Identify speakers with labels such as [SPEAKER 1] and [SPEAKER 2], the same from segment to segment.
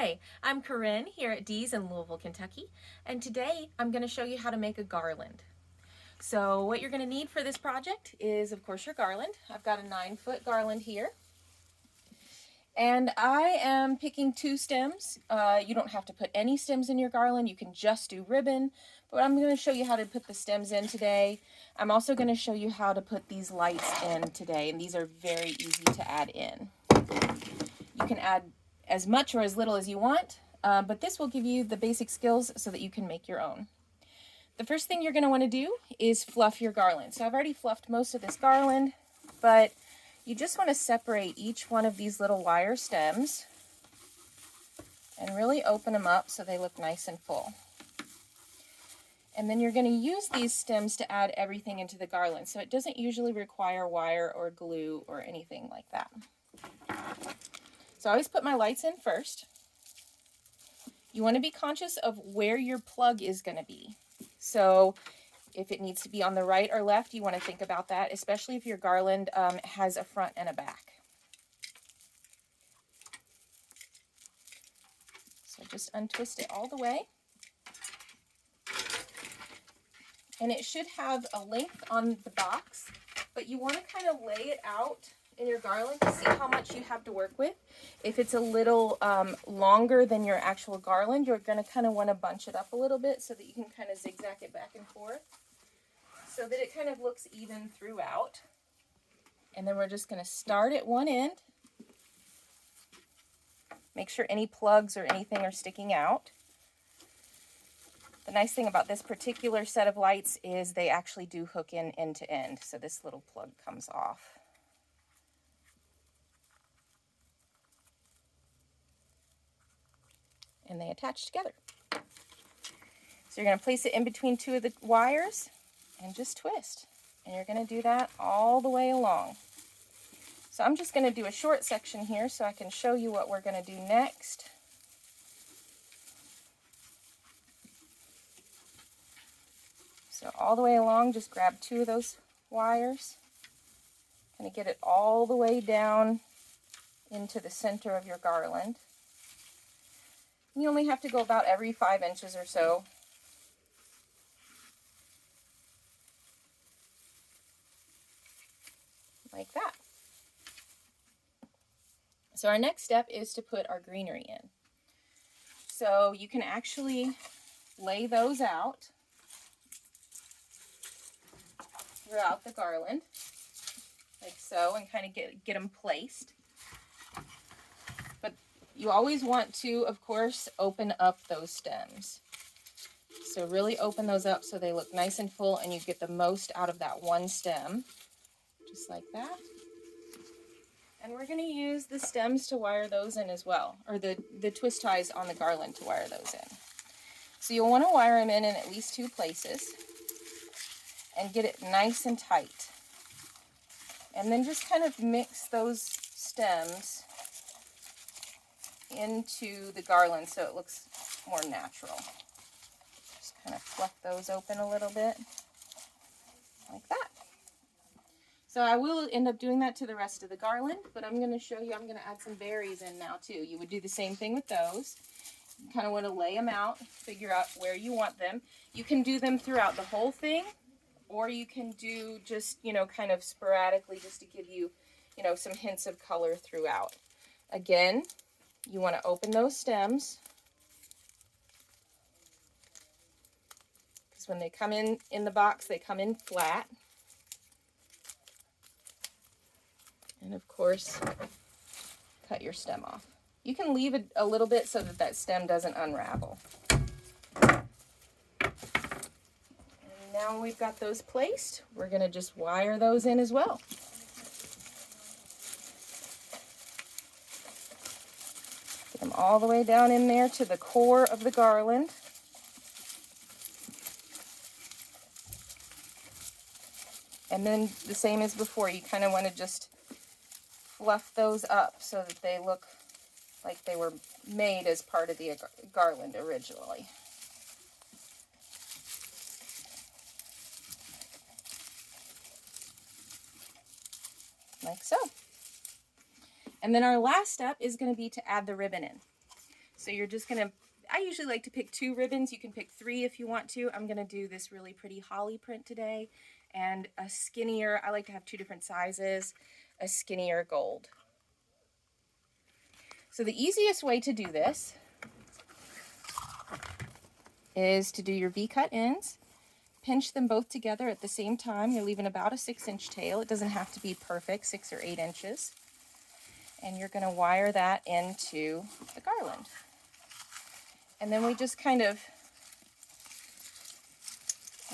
[SPEAKER 1] Hi, I'm Corinne here at Dee's in Louisville, Kentucky, and today I'm going to show you how to make a garland. So what you're going to need for this project is, of course, your garland. I've got a 9-foot garland here, and I am picking 2 stems. You don't have to put any stems in your garland. You can just do ribbon, but I'm going to show you how to put the stems in today. I'm also going to show you how to put these lights in today, and these are very easy to add in. You can add as much or as little as you want, but this will give you the basic skills so that you can make your own. The first thing you're going to want to do is fluff your garland. So I've already fluffed most of this garland, but you just want to separate each one of these little wire stems and really open them up so they look nice and full. And then you're going to use these stems to add everything into the garland, so it doesn't usually require wire or glue or anything like that. So I always put my lights in first. You want to be conscious of where your plug is going to be. So if it needs to be on the right or left, you want to think about that, especially if your garland has a front and a back. So just untwist it all the way. And it should have a length on the box, but you want to kind of lay it out in your garland to see how much you have to work with. If it's a little longer than your actual garland, you're going to kind of want to bunch it up a little bit so that you can kind of zigzag it back and forth so that it kind of looks even throughout. And then we're just going to start at one end. Make sure any plugs or anything are sticking out. The nice thing about this particular set of lights is they actually do hook in end to end, so this little plug comes off. And they attach together. So you're going to place it in between 2 of the wires and just twist. And you're going to do that all the way along. So I'm just going to do a short section here so I can show you what we're going to do next. So all the way along, just grab 2 of those wires. Kind of get it all the way down into the center of your garland. You only have to go about every 5 inches or so. Like that. So our next step is to put our greenery in. So you can actually lay those out throughout the garland, like so, and kind of get them placed. But you always want to, of course, open up those stems. So really open those up so they look nice and full and you get the most out of that one stem, just like that. And we're going to use the stems to wire those in as well, or the twist ties on the garland to wire those in. So you'll want to wire them in at least 2 places and get it nice and tight. And then just kind of mix those stems into the garland so it looks more natural. Just kind of fluff those open a little bit, like that. So I will end up doing that to the rest of the garland, but I'm going to show you, I'm going to add some berries in now too. You would do the same thing with those. You kind of want to lay them out, figure out where you want them. You can do them throughout the whole thing, or you can do just, kind of sporadically just to give you, some hints of color throughout. Again, you want to open those stems, because when they come in the box, they come in flat. And of course, cut your stem off. You can leave it a little bit so that stem doesn't unravel. And now we've got those placed, we're going to just wire those in as well. Get them all the way down in there to the core of the garland. And then the same as before, you kind of want to just fluff those up so that they look like they were made as part of the garland originally. Like so. And then our last step is going to be to add the ribbon in. So you're just gonna, I usually like to pick 2 ribbons. You can pick 3 if you want to. I'm gonna do this really pretty holly print today, and a skinnier, I like to have 2 different sizes, a skinnier gold. So the easiest way to do this is to do your V-cut ends, pinch them both together at the same time. You're leaving about a 6-inch tail. It doesn't have to be perfect, 6 or 8 inches. And you're going to wire that into the garland. And then we just kind of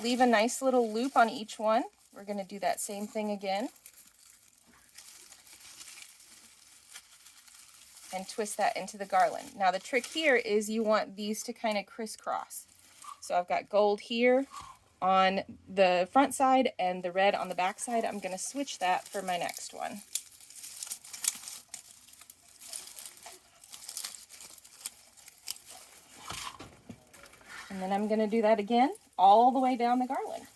[SPEAKER 1] leave a nice little loop on each one. We're going to do that same thing again. And twist that into the garland. Now the trick here is you want these to kind of crisscross. So I've got gold here on the front side and the red on the back side. I'm going to switch that for my next one. And then I'm going to do that again all the way down the garland.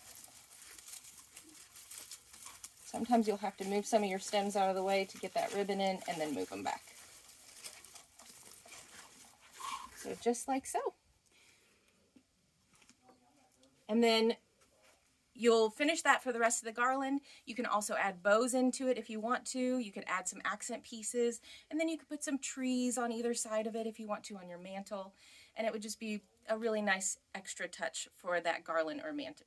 [SPEAKER 1] Sometimes you'll have to move some of your stems out of the way to get that ribbon in and then move them back. So just like so. And then you'll finish that for the rest of the garland. You can also add bows into it if you want to. You could add some accent pieces, and then you could put some trees on either side of it if you want to on your mantle, and it would just be a really nice extra touch for that garland or mantle.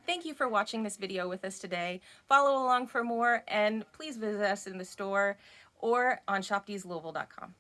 [SPEAKER 1] Thank you for watching this video with us today. Follow along for more, and please visit us in the store or on shopdeeslouisville.com.